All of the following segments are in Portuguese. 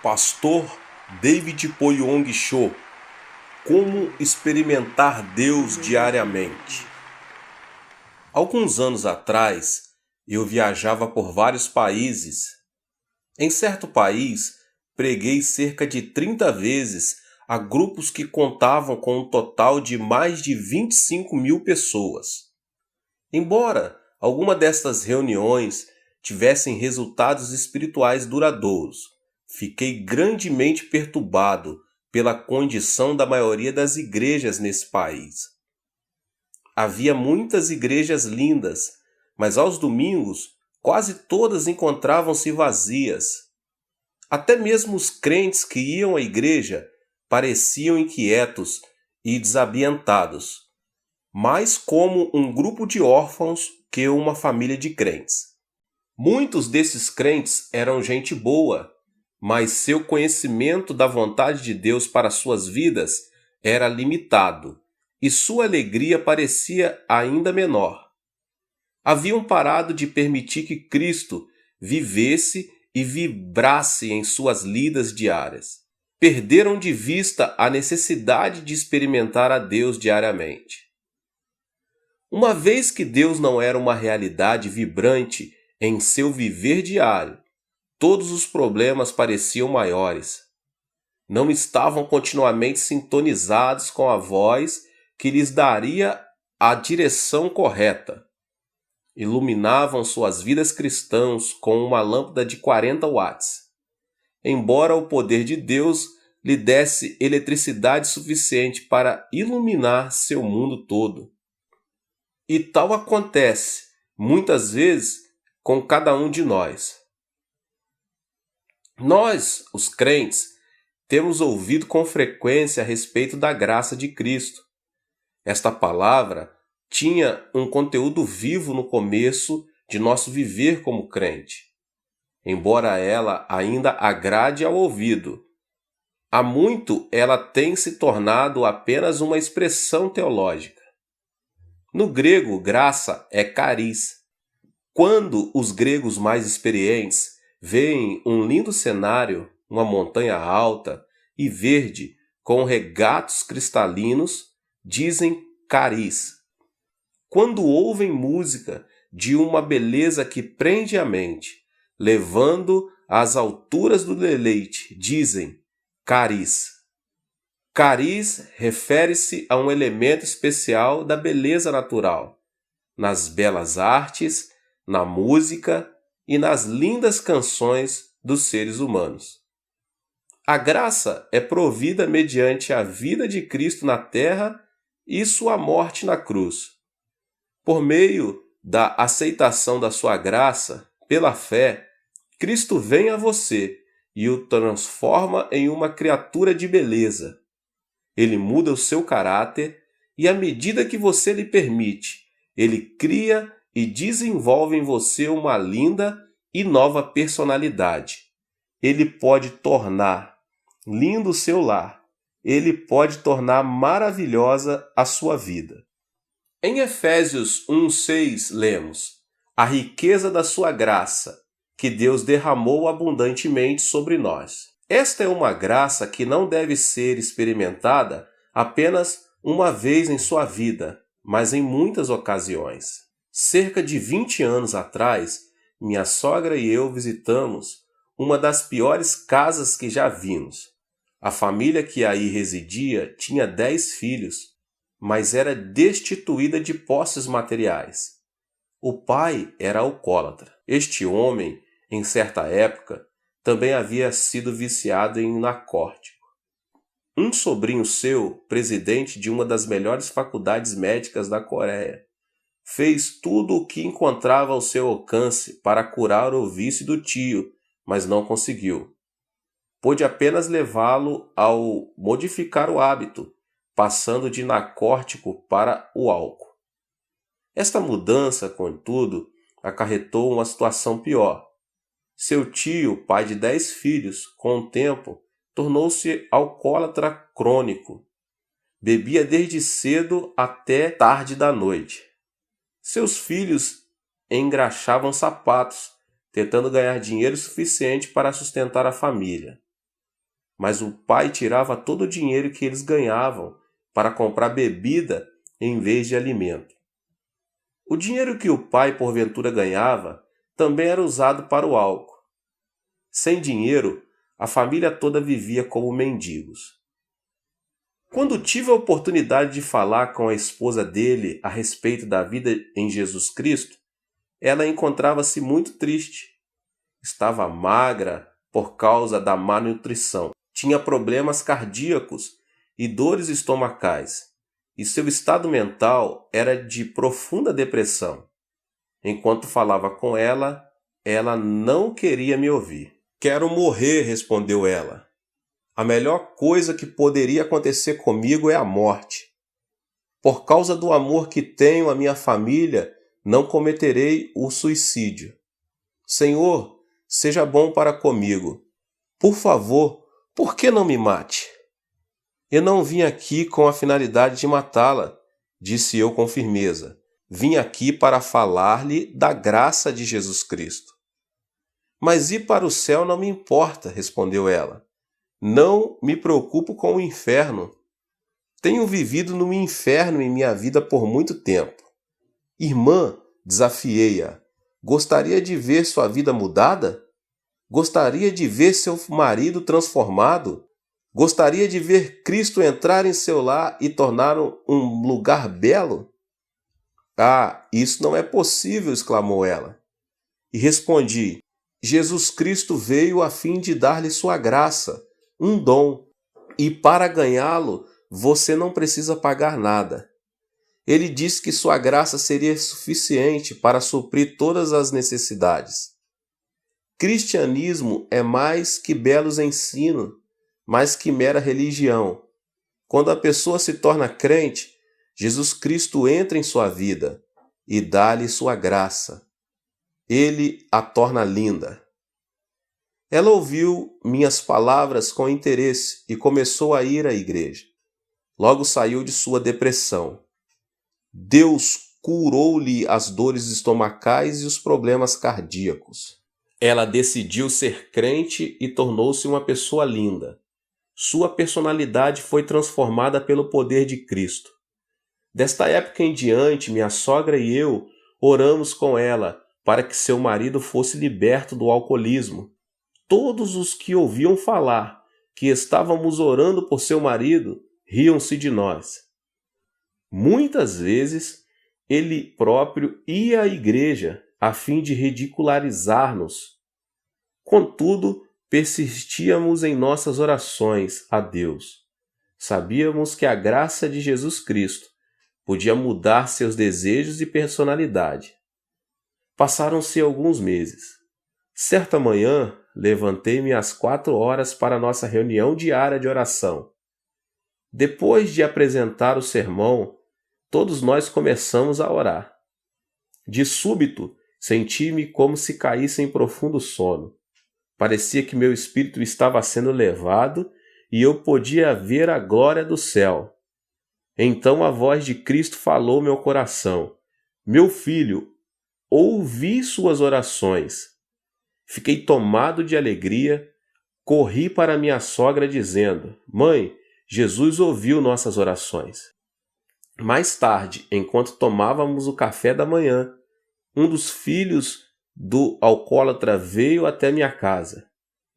Pastor David Poyong Cho. Como experimentar Deus diariamente? Alguns anos atrás, eu viajava por vários países. Em certo país, preguei cerca de 30 vezes a grupos que contavam com um total de mais de 25 mil pessoas. Embora alguma destas reuniões tivessem resultados espirituais duradouros, fiquei grandemente perturbado pela condição da maioria das igrejas nesse país. Havia muitas igrejas lindas, mas aos domingos quase todas encontravam-se vazias. Até mesmo os crentes que iam à igreja pareciam inquietos e desambientados, mais como um grupo de órfãos que uma família de crentes. Muitos desses crentes eram gente boa, mas seu conhecimento da vontade de Deus para suas vidas era limitado, e sua alegria parecia ainda menor. Haviam parado de permitir que Cristo vivesse e vibrasse em suas lidas diárias. Perderam de vista a necessidade de experimentar a Deus diariamente. Uma vez que Deus não era uma realidade vibrante em seu viver diário, todos os problemas pareciam maiores. Não estavam continuamente sintonizados com a voz que lhes daria a direção correta. Iluminavam suas vidas cristãs com uma lâmpada de 40 watts. Embora o poder de Deus lhe desse eletricidade suficiente para iluminar seu mundo todo. E tal acontece, muitas vezes, com cada um de nós. Nós, os crentes, temos ouvido com frequência a respeito da graça de Cristo. Esta palavra tinha um conteúdo vivo no começo de nosso viver como crente, embora ela ainda agrade ao ouvido. Há muito ela tem se tornado apenas uma expressão teológica. No grego, graça é caris. Quando os gregos mais experientes veem um lindo cenário, uma montanha alta e verde com regatos cristalinos, dizem caris. Quando ouvem música de uma beleza que prende a mente, levando às alturas do deleite, dizem caris. Caris refere-se a um elemento especial da beleza natural, nas belas artes, na música e nas lindas canções dos seres humanos. A graça é provida mediante a vida de Cristo na terra e sua morte na cruz. Por meio da aceitação da sua graça, pela fé, Cristo vem a você e o transforma em uma criatura de beleza. Ele muda o seu caráter e, à medida que você lhe permite, ele cria e desenvolve em você uma linda e nova personalidade. Ele pode tornar lindo o seu lar. Ele pode tornar maravilhosa a sua vida. Em Efésios 1:6 lemos: a riqueza da sua graça, que Deus derramou abundantemente sobre nós. Esta é uma graça que não deve ser experimentada apenas uma vez em sua vida, mas em muitas ocasiões. Cerca de 20 anos atrás, minha sogra e eu visitamos uma das piores casas que já vimos. A família que aí residia tinha 10 filhos, mas era destituída de posses materiais. O pai era alcoólatra. Este homem, em certa época, também havia sido viciado em narcótico. Um sobrinho seu, presidente de uma das melhores faculdades médicas da Coreia, fez tudo o que encontrava ao seu alcance para curar o vício do tio, mas não conseguiu. Pôde apenas levá-lo ao modificar o hábito, passando de narcótico para o álcool. Esta mudança, contudo, acarretou uma situação pior. Seu tio, pai de 10 filhos, com o tempo, tornou-se alcoólatra crônico. Bebia desde cedo até tarde da noite. Seus filhos engraxavam sapatos, tentando ganhar dinheiro suficiente para sustentar a família. mas o pai tirava todo o dinheiro que eles ganhavam para comprar bebida em vez de alimento. O dinheiro que o pai porventura ganhava também era usado para o álcool. Sem dinheiro, a família toda vivia como mendigos. Quando tive a oportunidade de falar com a esposa dele a respeito da vida em Jesus Cristo, ela encontrava-se muito triste. Estava magra por causa da má nutrição. Tinha problemas cardíacos e dores estomacais. E seu estado mental era de profunda depressão. Enquanto falava com ela, ela não queria me ouvir. "Quero morrer", respondeu ela. "A melhor coisa que poderia acontecer comigo é a morte. Por causa do amor que tenho à minha família, não cometerei o suicídio. Senhor, seja bom para comigo. Por favor, por que não me mate?" "Eu não vim aqui com a finalidade de matá-la", disse eu com firmeza. "Vim aqui para falar-lhe da graça de Jesus Cristo." "Mas ir para o céu não me importa", respondeu ela. "Não me preocupo com o inferno. Tenho vivido no inferno em minha vida por muito tempo." "Irmã", desafiei-a, "gostaria de ver sua vida mudada? Gostaria de ver seu marido transformado? Gostaria de ver Cristo entrar em seu lar e torná-lo um lugar belo?" "Ah, isso não é possível", exclamou ela. E respondi: "Jesus Cristo veio a fim de dar-lhe sua graça, um dom, e para ganhá-lo você não precisa pagar nada. Ele disse que sua graça seria suficiente para suprir todas as necessidades. Cristianismo é mais que belos ensinos, mais que mera religião. Quando a pessoa se torna crente, Jesus Cristo entra em sua vida e dá-lhe sua graça. Ele a torna linda." Ela ouviu minhas palavras com interesse e começou a ir à igreja. Logo saiu de sua depressão. Deus curou-lhe as dores estomacais e os problemas cardíacos. Ela decidiu ser crente e tornou-se uma pessoa linda. Sua personalidade foi transformada pelo poder de Cristo. Desta época em diante, minha sogra e eu oramos com ela para que seu marido fosse liberto do alcoolismo. Todos os que ouviam falar que estávamos orando por seu marido riam-se de nós. Muitas vezes, ele próprio ia à igreja a fim de ridicularizar-nos. Contudo, persistíamos em nossas orações a Deus. Sabíamos que a graça de Jesus Cristo podia mudar seus desejos e personalidade. Passaram-se alguns meses. Certa manhã, levantei-me às 4 horas para a nossa reunião diária de oração. Depois de apresentar o sermão, todos nós começamos a orar. De súbito, senti-me como se caísse em profundo sono. Parecia que meu espírito estava sendo levado e eu podia ver a glória do céu. Então a voz de Cristo falou ao meu coração: "Meu filho, ouvi suas orações." Fiquei tomado de alegria, corri para minha sogra dizendo: "Mãe, Jesus ouviu nossas orações." Mais tarde, enquanto tomávamos o café da manhã, um dos filhos do alcoólatra veio até minha casa.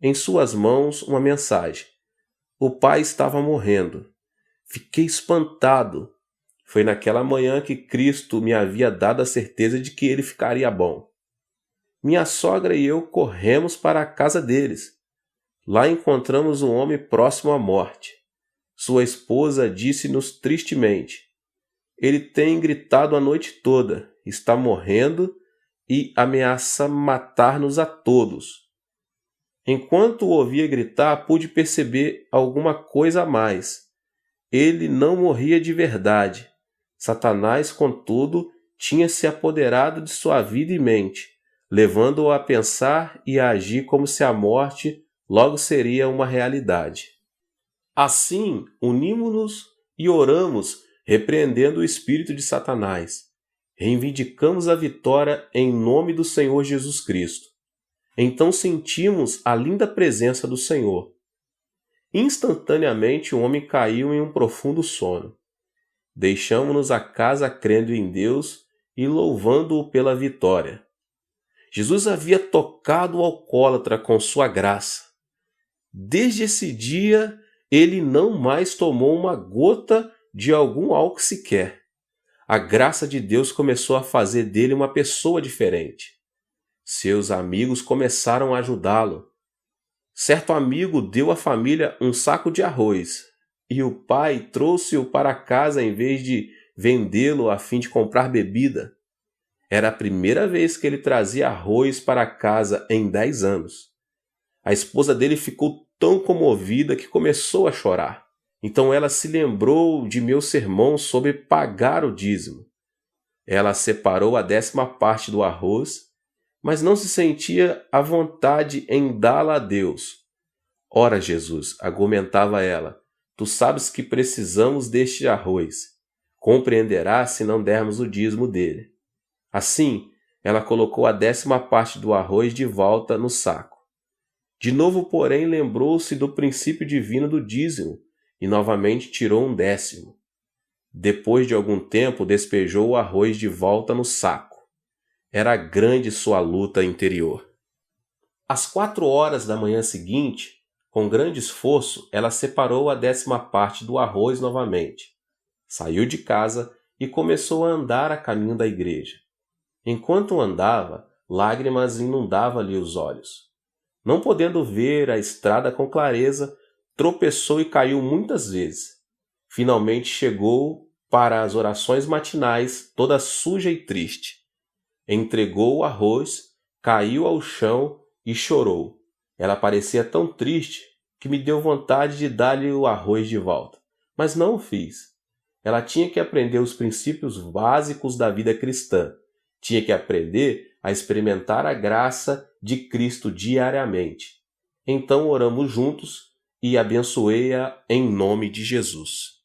Em suas mãos, uma mensagem. O pai estava morrendo. Fiquei espantado. Foi naquela manhã que Cristo me havia dado a certeza de que ele ficaria bom. Minha sogra e eu corremos para a casa deles. Lá encontramos um homem próximo à morte. Sua esposa disse-nos tristemente: "Ele tem gritado a noite toda, está morrendo e ameaça matar-nos a todos." Enquanto o ouvia gritar, pude perceber alguma coisa a mais. Ele não morria de verdade. Satanás, contudo, tinha se apoderado de sua vida e mente, levando-o a pensar e a agir como se a morte logo seria uma realidade. Assim, unimos-nos e oramos, repreendendo o espírito de Satanás. Reivindicamos a vitória em nome do Senhor Jesus Cristo. Então sentimos a linda presença do Senhor. Instantaneamente o homem caiu em um profundo sono. Deixamo-nos a casa crendo em Deus e louvando-o pela vitória. Jesus havia tocado o alcoólatra com sua graça. Desde esse dia, ele não mais tomou uma gota de algum álcool sequer. A graça de Deus começou a fazer dele uma pessoa diferente. Seus amigos começaram a ajudá-lo. Certo amigo deu à família um saco de arroz, e o pai trouxe-o para casa em vez de vendê-lo a fim de comprar bebida. Era a primeira vez que ele trazia arroz para casa em 10 anos. A esposa dele ficou tão comovida que começou a chorar. Então ela se lembrou de meu sermão sobre pagar o dízimo. Ela separou a 10ª parte do arroz, mas não se sentia à vontade em dá-la a Deus. Ora, Jesus, argumentava ela, tu sabes que precisamos deste arroz. Compreenderás se não dermos o dízimo dele. Assim, ela colocou a 10ª parte do arroz de volta no saco. De novo, porém, lembrou-se do princípio divino do dízimo e novamente tirou um 10º. Depois de algum tempo, despejou o arroz de volta no saco. Era grande sua luta interior. Às 4 horas da manhã seguinte, com grande esforço, ela separou a 10ª parte do arroz novamente. Saiu de casa e começou a andar a caminho da igreja. Enquanto andava, lágrimas inundavam-lhe os olhos. Não podendo ver a estrada com clareza, tropeçou e caiu muitas vezes. Finalmente chegou para as orações matinais, toda suja e triste. Entregou o arroz, caiu ao chão e chorou. Ela parecia tão triste que me deu vontade de dar-lhe o arroz de volta, mas não o fiz. Ela tinha que aprender os princípios básicos da vida cristã. Tinha que aprender a experimentar a graça de Cristo diariamente. Então oramos juntos e abençoei-a em nome de Jesus.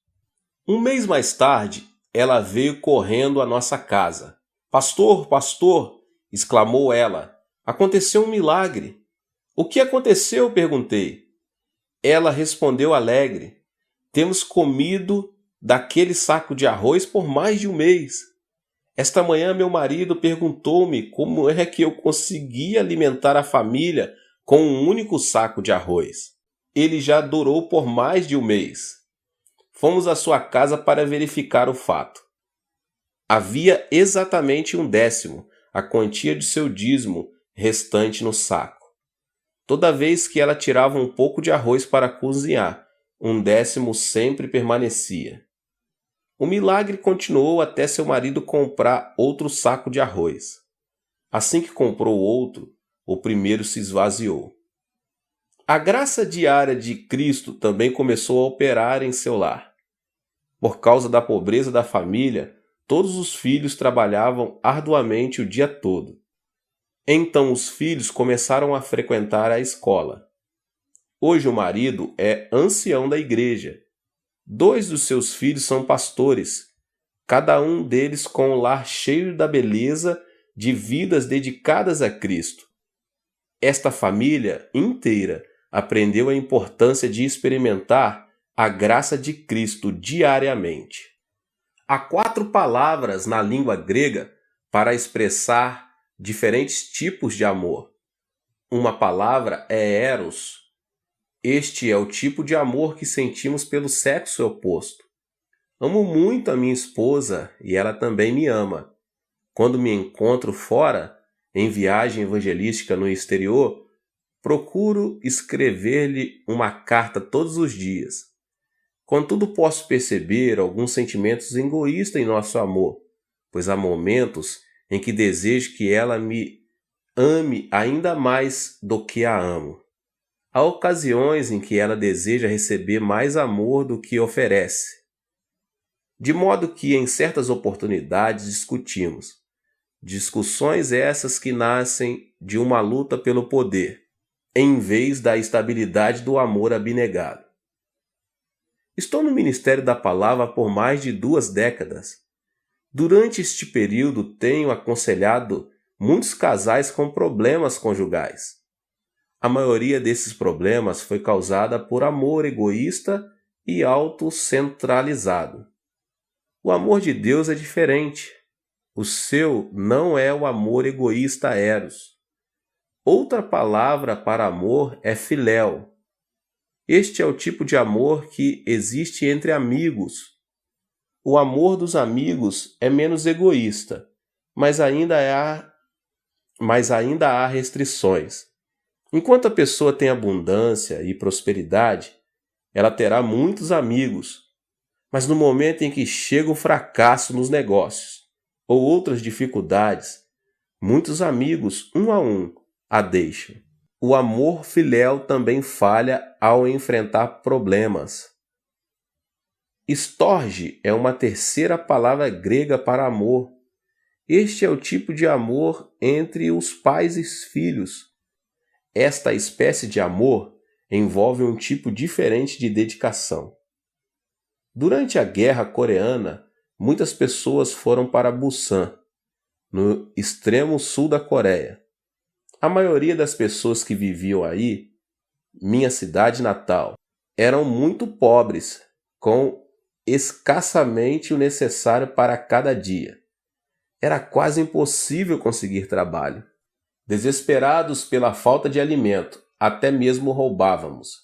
Um mês mais tarde, ela veio correndo à nossa casa. Pastor, pastor, exclamou ela, aconteceu um milagre. O que aconteceu? Perguntei. Ela respondeu alegre. Temos comido daquele saco de arroz por mais de um mês. Esta manhã meu marido perguntou-me como é que eu conseguia alimentar a família com um único saco de arroz. Ele já durou por mais de um mês. Fomos à sua casa para verificar o fato. Havia exatamente um 10º, a quantia de seu dízimo restante no saco. Toda vez que ela tirava um pouco de arroz para cozinhar, um 10º sempre permanecia. O milagre continuou até seu marido comprar outro saco de arroz. Assim que comprou outro, o primeiro se esvaziou. A graça diária de Cristo também começou a operar em seu lar. Por causa da pobreza da família, todos os filhos trabalhavam arduamente o dia todo. Então os filhos começaram a frequentar a escola. Hoje o marido é ancião da igreja. 2 dos seus filhos são pastores, cada um deles com um lar cheio da beleza de vidas dedicadas a Cristo. Esta família inteira aprendeu a importância de experimentar a graça de Cristo diariamente. Há 4 palavras na língua grega para expressar diferentes tipos de amor. Uma palavra é eros. Este é o tipo de amor que sentimos pelo sexo oposto. Amo muito a minha esposa e ela também me ama. Quando me encontro fora, em viagem evangelística no exterior, procuro escrever-lhe uma carta todos os dias. Contudo, posso perceber alguns sentimentos egoístas em nosso amor, pois há momentos em que desejo que ela me ame ainda mais do que a amo. Há ocasiões em que ela deseja receber mais amor do que oferece. De modo que, em certas oportunidades, discutimos. Discussões essas que nascem de uma luta pelo poder, em vez da estabilidade do amor abnegado. Estou no Ministério da Palavra por mais de 2 décadas. Durante este período, tenho aconselhado muitos casais com problemas conjugais. A maioria desses problemas foi causada por amor egoísta e autocentralizado. O amor de Deus é diferente. O seu não é o amor egoísta eros. Outra palavra para amor é filéu. Este é o tipo de amor que existe entre amigos. O amor dos amigos é menos egoísta, mas ainda há restrições. Enquanto a pessoa tem abundância e prosperidade, ela terá muitos amigos. Mas no momento em que chega o fracasso nos negócios ou outras dificuldades, muitos amigos, um a um, a deixam. O amor filéu também falha ao enfrentar problemas. Storge é uma terceira palavra grega para amor. Este é o tipo de amor entre os pais e os filhos. Esta espécie de amor envolve um tipo diferente de dedicação. Durante a Guerra Coreana, muitas pessoas foram para Busan, no extremo sul da Coreia. A maioria das pessoas que viviam aí, minha cidade natal, eram muito pobres, com escassamente o necessário para cada dia. Era quase impossível conseguir trabalho. Desesperados pela falta de alimento, até mesmo roubávamos.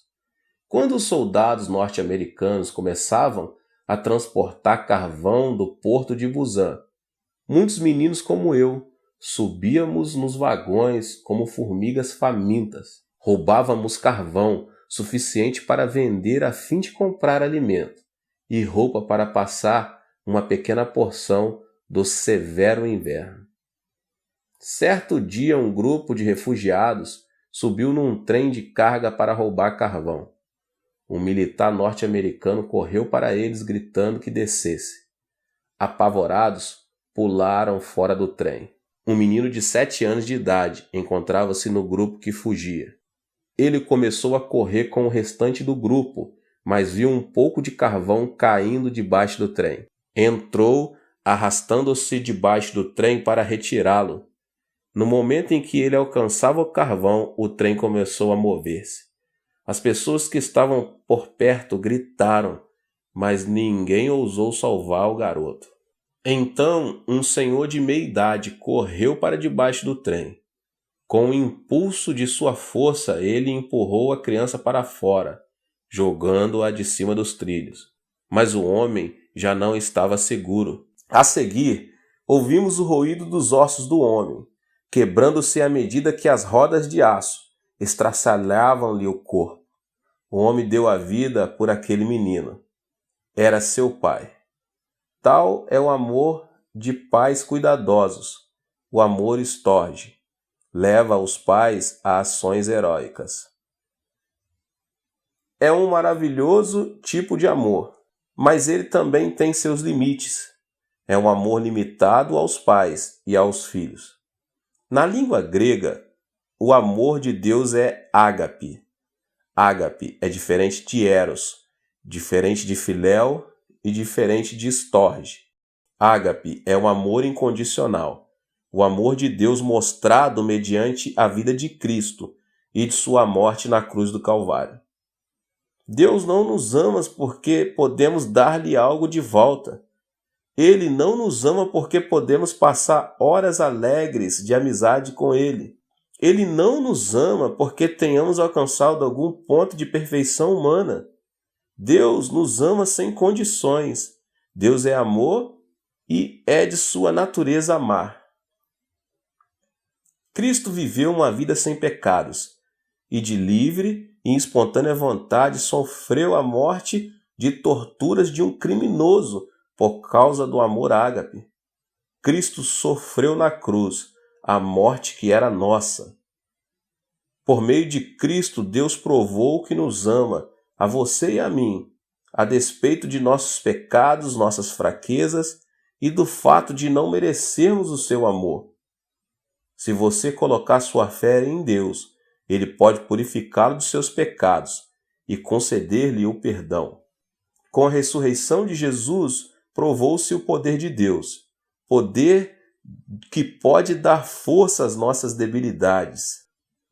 Quando os soldados norte-americanos começavam a transportar carvão do porto de Busan, muitos meninos como eu subíamos nos vagões como formigas famintas. Roubávamos carvão suficiente para vender a fim de comprar alimento e roupa para passar uma pequena porção do severo inverno. Certo dia, um grupo de refugiados subiu num trem de carga para roubar carvão. Um militar norte-americano correu para eles gritando que descesse. Apavorados, pularam fora do trem. Um menino de 7 anos de idade encontrava-se no grupo que fugia. Ele começou a correr com o restante do grupo, mas viu um pouco de carvão caindo debaixo do trem. Entrou, arrastando-se debaixo do trem para retirá-lo. No momento em que ele alcançava o carvão, o trem começou a mover-se. As pessoas que estavam por perto gritaram, mas ninguém ousou salvar o garoto. Então, um senhor de meia idade correu para debaixo do trem. Com o impulso de sua força, ele empurrou a criança para fora, jogando-a de cima dos trilhos. Mas o homem já não estava seguro. A seguir, ouvimos o ruído dos ossos do homem, quebrando-se à medida que as rodas de aço estraçalhavam-lhe o corpo. O homem deu a vida por aquele menino. Era seu pai. Tal é o amor de pais cuidadosos. O amor Storge leva os pais a ações heróicas. É um maravilhoso tipo de amor, mas ele também tem seus limites. É um amor limitado aos pais e aos filhos. Na língua grega, o amor de Deus é ágape. Ágape é diferente de eros, diferente de filéu e diferente de storge. Ágape é um amor incondicional, o amor de Deus mostrado mediante a vida de Cristo e de sua morte na cruz do Calvário. Deus não nos ama porque podemos dar-lhe algo de volta. Ele não nos ama porque podemos passar horas alegres de amizade com Ele. Ele não nos ama porque tenhamos alcançado algum ponto de perfeição humana. Deus nos ama sem condições. Deus é amor e é de sua natureza amar. Cristo viveu uma vida sem pecados e de livre e espontânea vontade sofreu a morte de torturas de um criminoso por causa do amor ágape. Cristo sofreu na cruz a morte que era nossa. Por meio de Cristo, Deus provou que nos ama, a você e a mim, a despeito de nossos pecados, nossas fraquezas e do fato de não merecermos o seu amor. Se você colocar sua fé em Deus, Ele pode purificá-lo dos seus pecados e conceder-lhe o perdão. Com a ressurreição de Jesus, provou-se o poder de Deus, poder que pode dar força às nossas debilidades.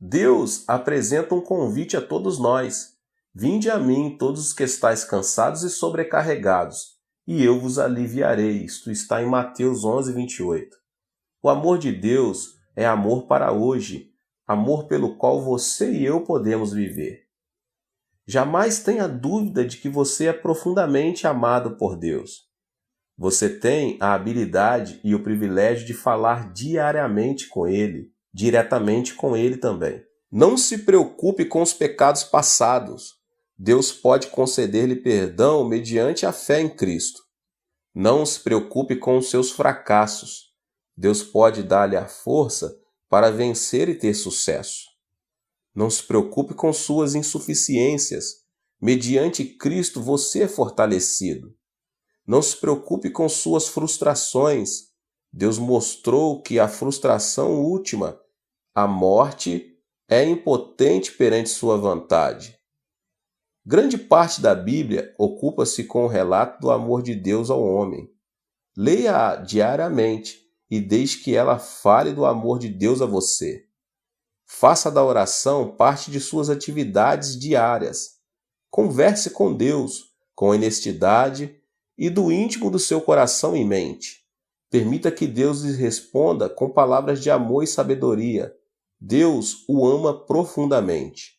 Deus apresenta um convite a todos nós. Vinde a mim, todos os que estáis cansados e sobrecarregados, e eu vos aliviarei. Isto está em Mateus 11:28. O amor de Deus é amor para hoje, amor pelo qual você e eu podemos viver. Jamais tenha dúvida de que você é profundamente amado por Deus. Você tem a habilidade e o privilégio de falar diariamente com Ele, diretamente com Ele também. Não se preocupe com os pecados passados. Deus pode conceder-lhe perdão mediante a fé em Cristo. Não se preocupe com os seus fracassos. Deus pode dar-lhe a força para vencer e ter sucesso. Não se preocupe com suas insuficiências. Mediante Cristo você é fortalecido. Não se preocupe com suas frustrações. Deus mostrou que a frustração última, a morte, é impotente perante sua vontade. Grande parte da Bíblia ocupa-se com o relato do amor de Deus ao homem. Leia-a diariamente e deixe que ela fale do amor de Deus a você. Faça da oração parte de suas atividades diárias. Converse com Deus com honestidade e do íntimo do seu coração em mente. Permita que Deus lhe responda com palavras de amor e sabedoria. Deus o ama profundamente.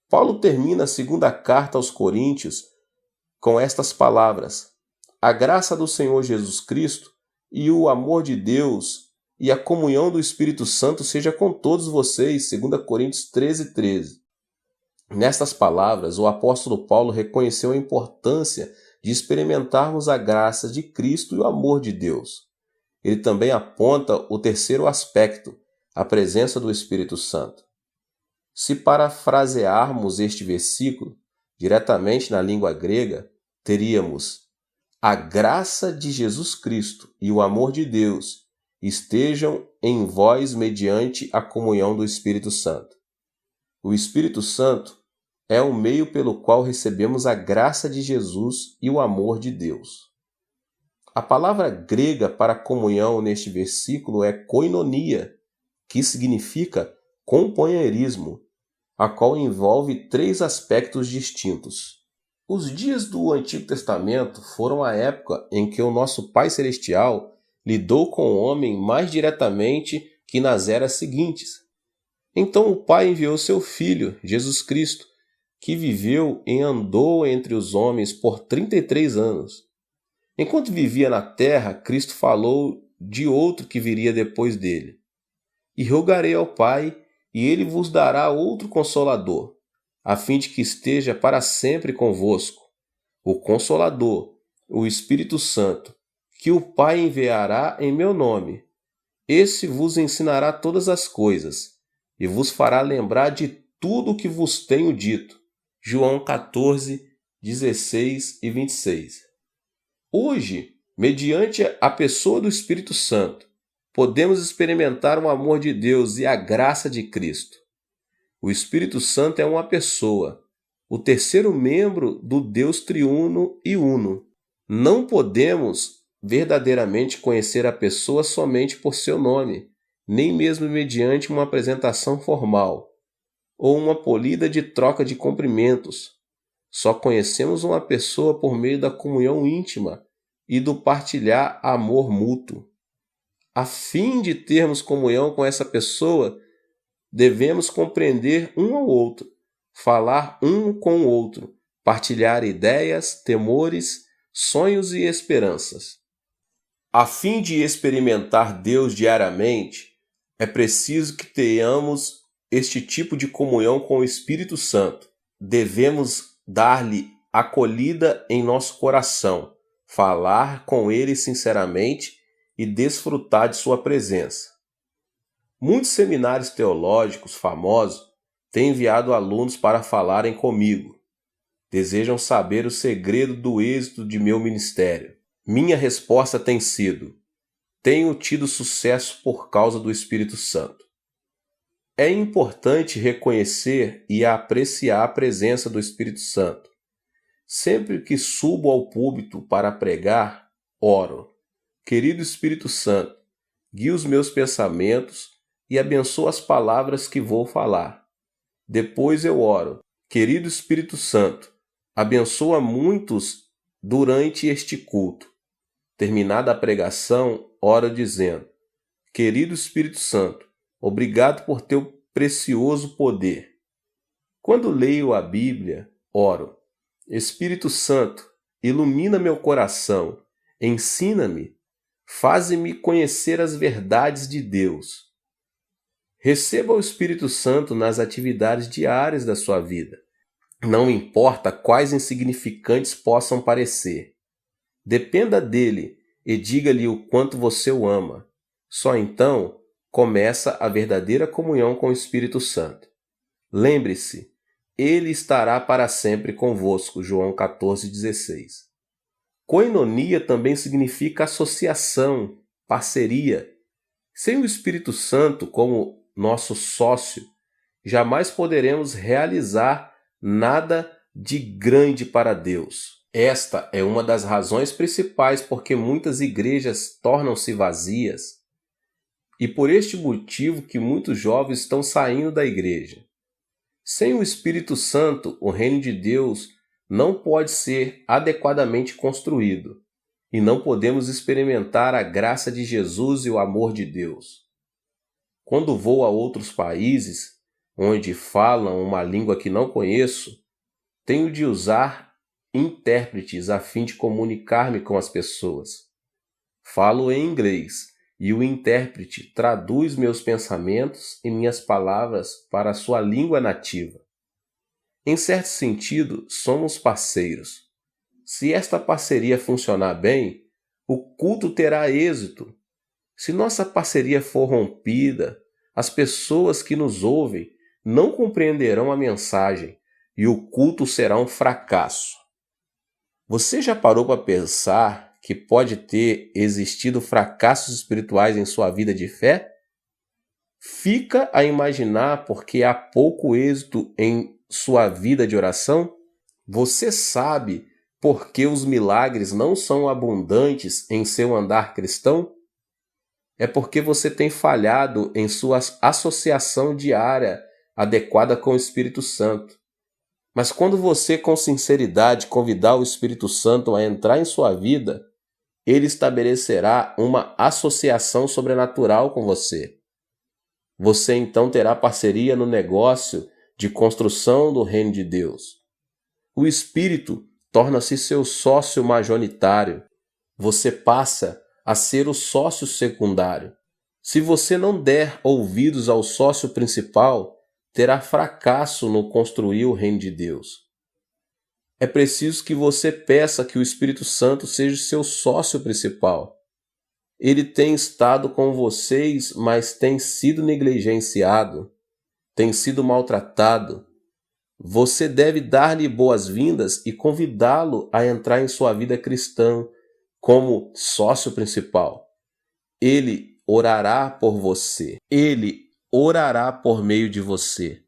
Paulo termina a segunda carta aos Coríntios com estas palavras: a graça do Senhor Jesus Cristo e o amor de Deus e a comunhão do Espírito Santo seja com todos vocês. 2 Coríntios 13:13. Nestas palavras, o apóstolo Paulo reconheceu a importância de experimentarmos a graça de Cristo e o amor de Deus. Ele também aponta o terceiro aspecto, a presença do Espírito Santo. Se parafrasearmos este versículo diretamente na língua grega, teríamos: a graça de Jesus Cristo e o amor de Deus estejam em vós mediante a comunhão do Espírito Santo. O Espírito Santo é o meio pelo qual recebemos a graça de Jesus e o amor de Deus. A palavra grega para comunhão neste versículo é koinonia, que significa companheirismo, a qual envolve três aspectos distintos. Os dias do Antigo Testamento foram a época em que o nosso Pai Celestial lidou com o homem mais diretamente que nas eras seguintes. Então o Pai enviou seu Filho, Jesus Cristo, que viveu e andou entre os homens por 33 anos. Enquanto vivia na terra, Cristo falou de outro que viria depois dele. E rogarei ao Pai, e ele vos dará outro Consolador, a fim de que esteja para sempre convosco, o Consolador, o Espírito Santo, que o Pai enviará em meu nome. Esse vos ensinará todas as coisas, e vos fará lembrar de tudo o que vos tenho dito. João 14, 16 e 26. Hoje, mediante a pessoa do Espírito Santo, podemos experimentar o amor de Deus e a graça de Cristo. O Espírito Santo é uma pessoa, o terceiro membro do Deus triuno e uno. Não podemos verdadeiramente conhecer a pessoa somente por seu nome, nem mesmo mediante uma apresentação formal ou uma polida de troca de cumprimentos. Só conhecemos uma pessoa por meio da comunhão íntima e do partilhar amor mútuo. A fim de termos comunhão com essa pessoa, devemos compreender um ao outro, falar um com o outro, partilhar ideias, temores, sonhos e esperanças. A fim de experimentar Deus diariamente, é preciso que tenhamos este tipo de comunhão com o Espírito Santo. Devemos dar-lhe acolhida em nosso coração, falar com ele sinceramente e desfrutar de sua presença. Muitos seminários teológicos famosos têm enviado alunos para falarem comigo. Desejam saber o segredo do êxito de meu ministério. Minha resposta tem sido: tenho tido sucesso por causa do Espírito Santo. É importante reconhecer e apreciar a presença do Espírito Santo. Sempre que subo ao púlpito para pregar, oro: querido Espírito Santo, guie os meus pensamentos, e abençoa as palavras que vou falar. Depois eu oro: querido Espírito Santo, abençoa muitos durante este culto. Terminada a pregação, oro dizendo: querido Espírito Santo, obrigado por teu precioso poder. Quando leio a Bíblia, oro: Espírito Santo, ilumina meu coração, ensina-me, faze-me conhecer as verdades de Deus. Receba o Espírito Santo nas atividades diárias da sua vida. Não importa quais insignificantes possam parecer. Dependa dele e diga-lhe o quanto você o ama. Só então começa a verdadeira comunhão com o Espírito Santo. Lembre-se, ele estará para sempre convosco. João 14,16. Koinonia também significa associação, parceria. Sem o Espírito Santo como nosso sócio, jamais poderemos realizar nada de grande para Deus. Esta é uma das razões principais porque muitas igrejas tornam-se vazias e por este motivo que muitos jovens estão saindo da igreja. Sem o Espírito Santo, o reino de Deus não pode ser adequadamente construído e não podemos experimentar a graça de Jesus e o amor de Deus. Quando vou a outros países, onde falam uma língua que não conheço, tenho de usar intérpretes a fim de comunicar-me com as pessoas. Falo em inglês e o intérprete traduz meus pensamentos e minhas palavras para a sua língua nativa. Em certo sentido, somos parceiros. Se esta parceria funcionar bem, o culto terá êxito. Se nossa parceria for rompida, as pessoas que nos ouvem não compreenderão a mensagem e o culto será um fracasso. Você já parou para pensar que pode ter existido fracassos espirituais em sua vida de fé? Fica a imaginar porque há pouco êxito em sua vida de oração? Você sabe por que os milagres não são abundantes em seu andar cristão? É porque você tem falhado em sua associação diária adequada com o Espírito Santo. Mas quando você, com sinceridade, convidar o Espírito Santo a entrar em sua vida, ele estabelecerá uma associação sobrenatural com você. Você então terá parceria no negócio de construção do reino de Deus. O Espírito torna-se seu sócio majoritário. Você passa a ser o sócio secundário. Se você não der ouvidos ao sócio principal, terá fracasso no construir o reino de Deus. É preciso que você peça que o Espírito Santo seja seu sócio principal. Ele tem estado com vocês, mas tem sido negligenciado, tem sido maltratado. Você deve dar-lhe boas-vindas e convidá-lo a entrar em sua vida cristã como sócio principal. Ele orará por você. Ele orará por meio de você.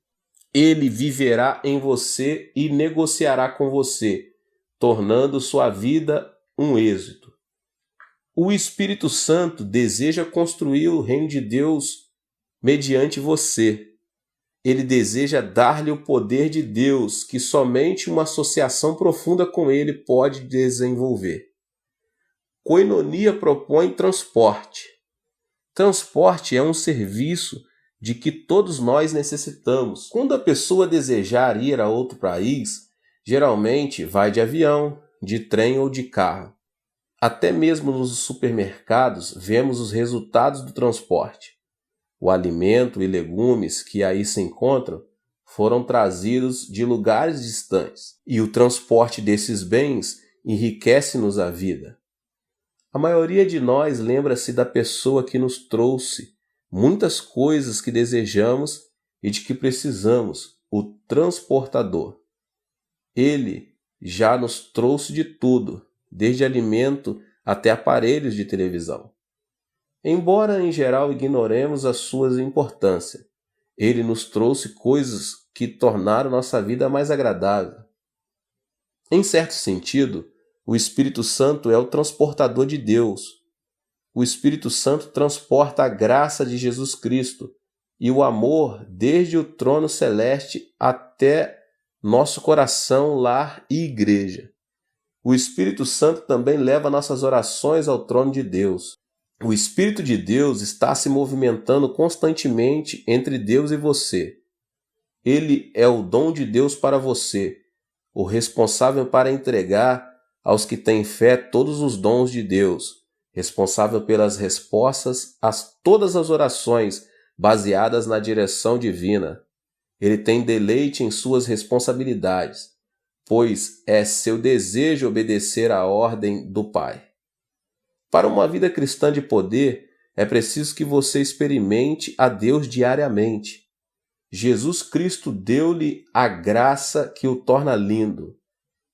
Ele viverá em você e negociará com você, tornando sua vida um êxito. O Espírito Santo deseja construir o reino de Deus mediante você. Ele deseja dar-lhe o poder de Deus que somente uma associação profunda com ele pode desenvolver. Koinonia propõe transporte. Transporte é um serviço de que todos nós necessitamos. Quando a pessoa desejar ir a outro país, geralmente vai de avião, de trem ou de carro. Até mesmo nos supermercados vemos os resultados do transporte. O alimento e legumes que aí se encontram foram trazidos de lugares distantes, e o transporte desses bens enriquece-nos a vida. A maioria de nós lembra-se da pessoa que nos trouxe muitas coisas que desejamos e de que precisamos, o transportador. Ele já nos trouxe de tudo, desde alimento até aparelhos de televisão. Embora em geral ignoremos a sua importância, ele nos trouxe coisas que tornaram nossa vida mais agradável. Em certo sentido, o Espírito Santo é o transportador de Deus. O Espírito Santo transporta a graça de Jesus Cristo e o amor desde o trono celeste até nosso coração, lar e igreja. O Espírito Santo também leva nossas orações ao trono de Deus. O Espírito de Deus está se movimentando constantemente entre Deus e você. Ele é o dom de Deus para você, o responsável para entregar aos que têm fé todos os dons de Deus, responsável pelas respostas a todas as orações baseadas na direção divina. Ele tem deleite em suas responsabilidades, pois é seu desejo obedecer à ordem do Pai. Para uma vida cristã de poder, é preciso que você experimente a Deus diariamente. Jesus Cristo deu-lhe a graça que o torna lindo.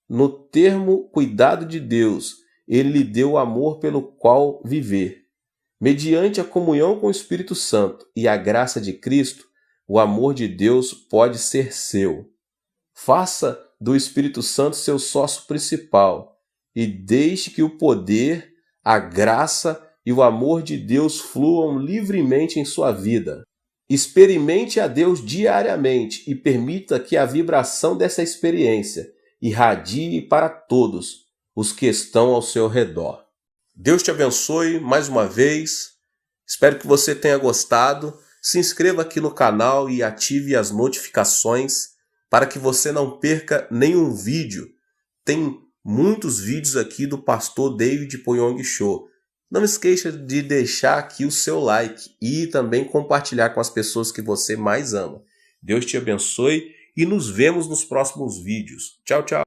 No termo cuidado de Deus, ele lhe deu o amor pelo qual viver. Mediante a comunhão com o Espírito Santo e a graça de Cristo, o amor de Deus pode ser seu. Faça do Espírito Santo seu sócio principal e deixe que o poder, a graça e o amor de Deus fluam livremente em sua vida. Experimente a Deus diariamente e permita que a vibração dessa experiência irradie para todos os que estão ao seu redor. Deus te abençoe mais uma vez. Espero que você tenha gostado. Se inscreva aqui no canal e ative as notificações para que você não perca nenhum vídeo. Tem muitos vídeos aqui do pastor David Poyong Cho. Não esqueça de deixar aqui o seu like e também compartilhar com as pessoas que você mais ama. Deus te abençoe e nos vemos nos próximos vídeos. Tchau, tchau.